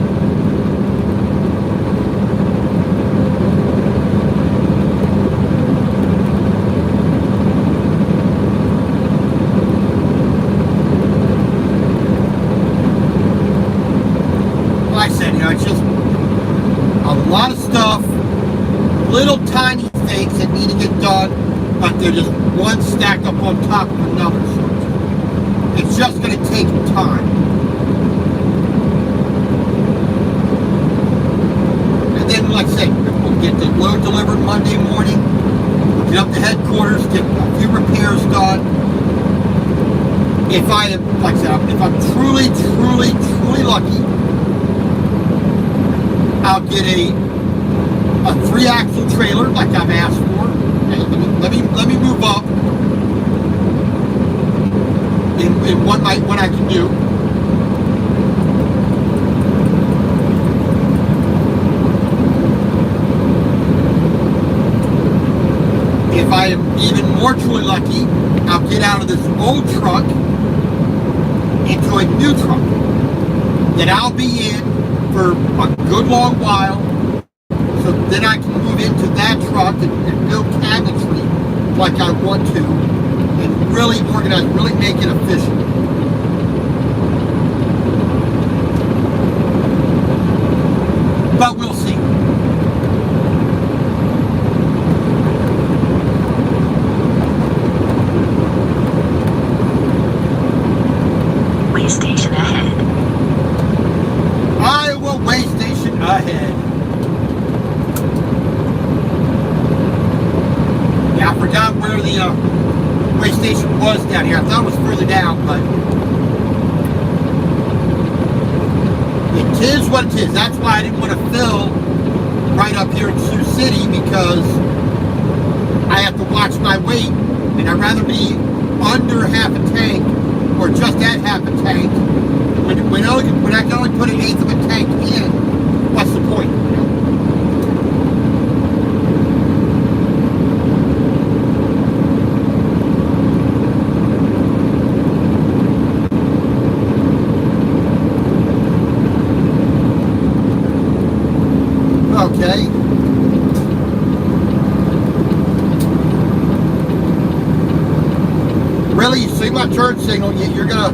Like I said, it's just a lot of stuff, little tiny things that need to get done, but they're just one stacked up on top of another. So it's just going to take time. And then, like I said, we'll get the load delivered Monday morning, we'll get up to headquarters, get a few repairs done. If I am, like I said, if I'm truly lucky, I'll get a 3-axle trailer like I've asked for. Okay, let me move up in what I can do. If I am even more truly lucky, I'll get out of this old truck into a new truck that I'll be in for a good long while, so then I can move into that truck and build cabinetry like I want to, and really organize, really make it efficient. But we'll see. Way station ahead. Iowa way station ahead. Yeah, I forgot where the way station was down here. I thought it was further down, but it is what it is. That's why I didn't want to fill right up here in Sioux City, because I have to watch my weight, and I'd rather be under half a tank or just at half a tank. When I can only put an eighth of a tank in, what's the point? Okay. Really, you see my turn signal, you're gonna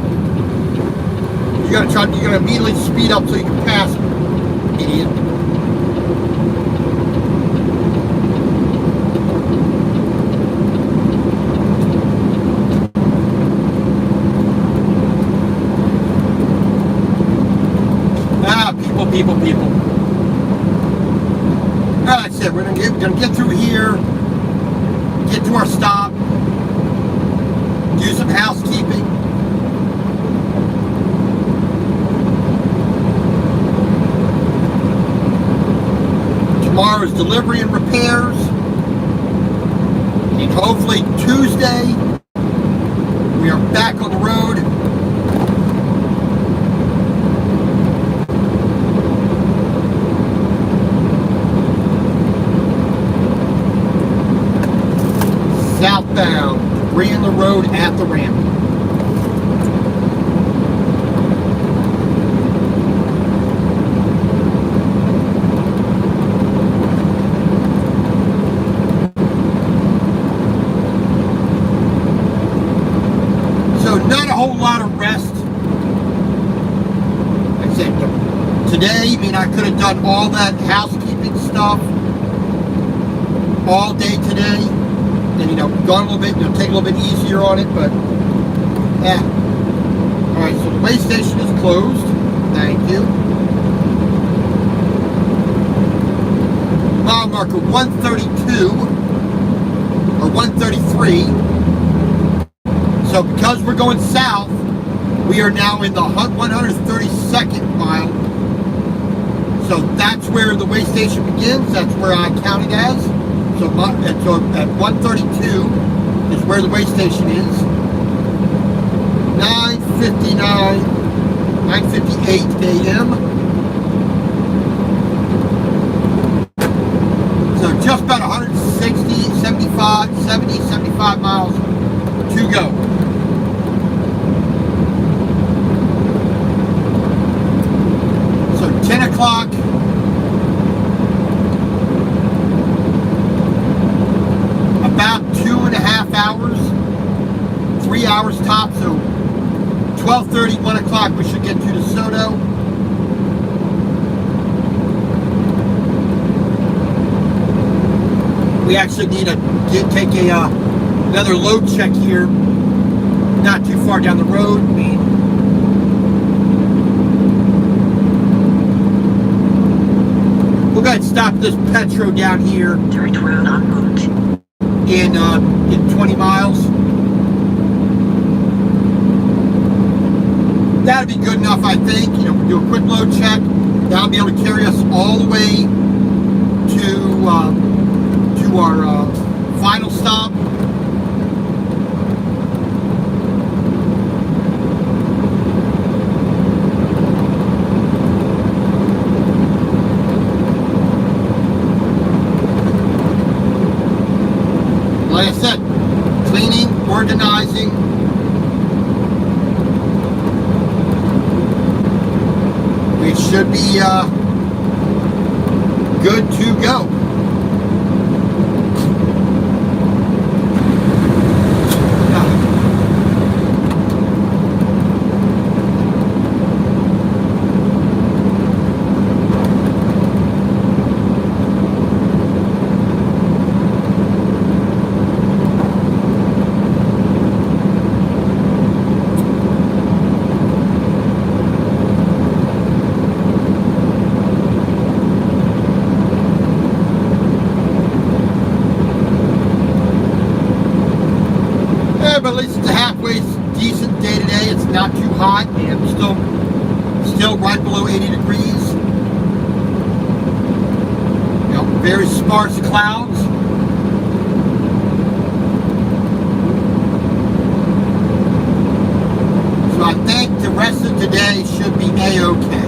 immediately speed up so you can pass me, idiot. People. Like I said, we're gonna get through here, get to our stop, do some housekeeping. Tomorrow's delivery and repairs, and hopefully Tuesday we are back on the road. Southbound, bringing the road at the ramp. Not a whole lot of rest. Like I said, today, I could have done all that housekeeping stuff all day today, and gone a little bit, take a little bit easier on it, but yeah. All right, so the way station is closed. Thank you. Mile marker 132 or 133. So because we're going south, we are now in the 132nd mile. So that's where the way station begins. That's where I count it as. So at 1:32 is where the way station is. 9:58 a.m. So just about 160, 75 miles to go. So 10 o'clock. About 2.5 hours, 3 hours top. So 12:30, 1 o'clock, we should get to DeSoto. We actually need to take another load check here, not too far down the road. We'll go ahead and stop this Petro down here. Dirt road en route. In 20 miles. That'll be good enough, I think. You know, we'll do a quick load check. That'll be able to carry us all the way to our final stop. Like I said, cleaning, organizing. We should be good to go. But at least it's a halfway decent day today. It's not too hot and still right below 80 degrees. You know, very sparse clouds. So I think the rest of today should be A-okay.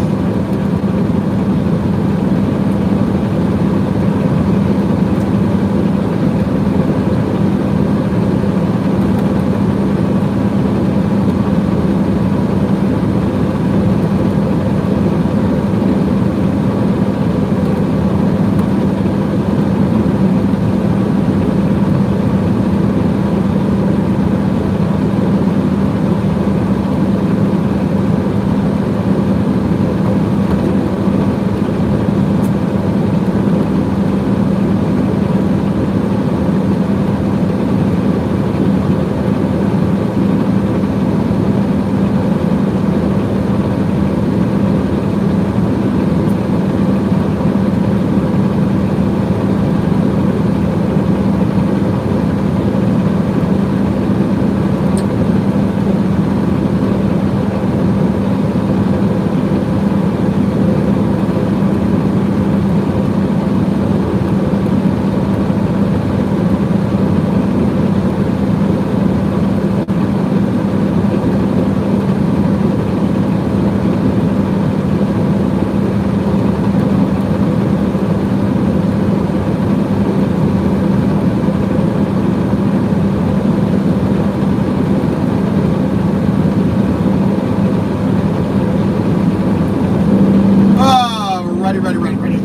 Ready.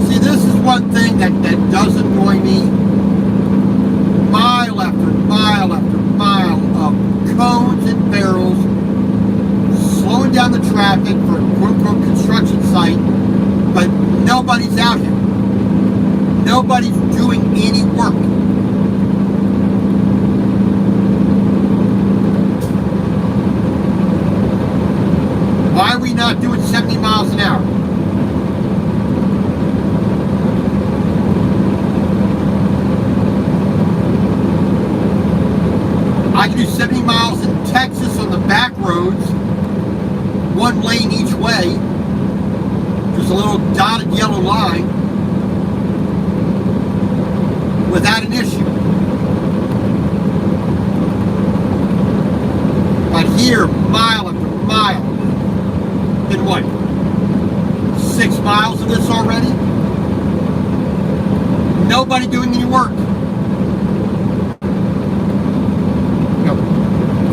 See, this is one thing that does annoy me. Mile after mile after mile of cones and barrels slowing down the traffic for a quote-unquote construction site, but nobody's out here. Nobody's doing any work. Why are we not doing 70 miles an hour? I can do 70 miles in Texas on the back roads, one lane each way, just a little dotted yellow line, without an issue. But here, mile after mile, in what, 6 miles of this already? Nobody doing any work.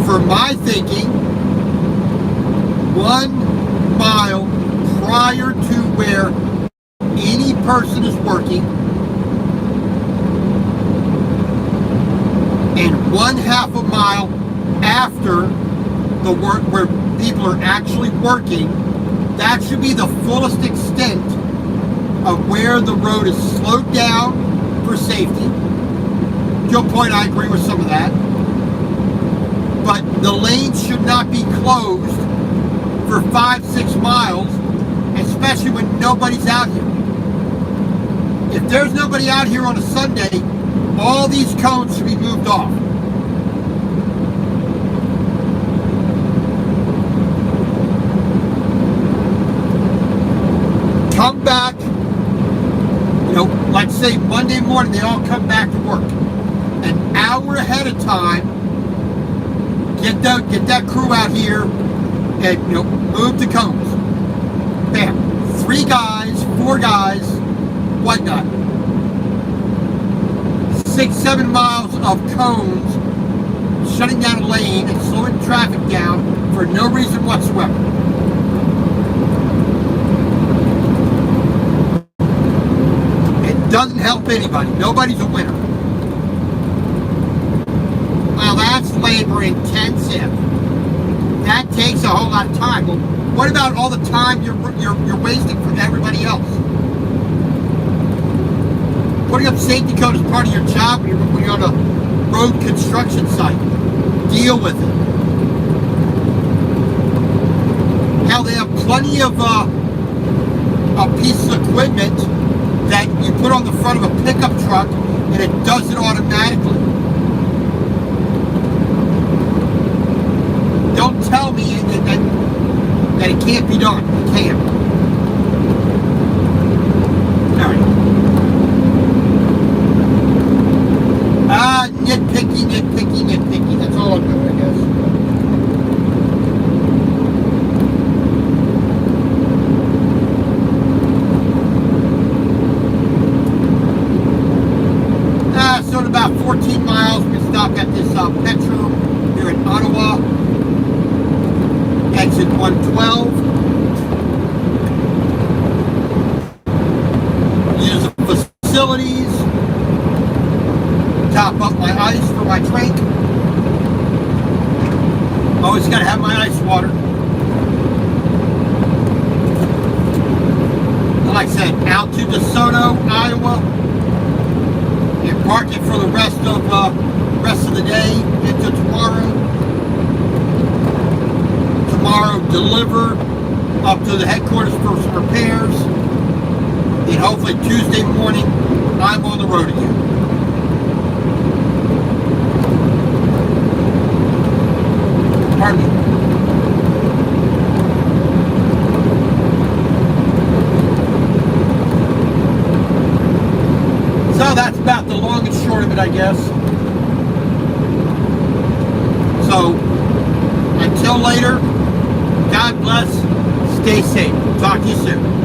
For my thinking, 1 mile prior to where any person is working, and 1/2 a mile after the work where people are actually working, that should be the fullest extent of where the road is slowed down for safety. To a point, I agree with some of that. But the lanes should not be closed for 5-6 miles, especially when nobody's out here. If there's nobody out here on a Sunday, all these cones should be moved off. Come back, let's say Monday morning, they all come back to work. An hour ahead of time, get that crew out here and move the cones. Bam. 3 guys, 4 guys, whatnot. 6-7 miles of cones shutting down a lane and slowing traffic down for no reason whatsoever. It doesn't help anybody. Nobody's a winner. Well, that's labor intensive. That takes a whole lot of time. Well, what about all the time you're wasting for everybody else? Putting up safety code is part of your job when you're on a road construction site. Deal with it. Hell, they have plenty of pieces of equipment that you put on the front of a pickup truck and it does it automatically. Don't tell me that it can't be done. It can. All right. Nitpicky. That's all I'm doing, I guess. So in about 14 miles, we stop at this Petro here in Ottawa. Exit 112. Use the facilities. Top up my ice for my drink. Always got to have my ice water. Like I said, out to DeSoto, Iowa. And park it for the rest of the day into tomorrow. Tomorrow, deliver up to the headquarters for some repairs. And hopefully Tuesday morning, I'm on the road again. Pardon me. So that's about the long and short of it, I guess. So, until later, God bless, stay safe. Talk to you soon.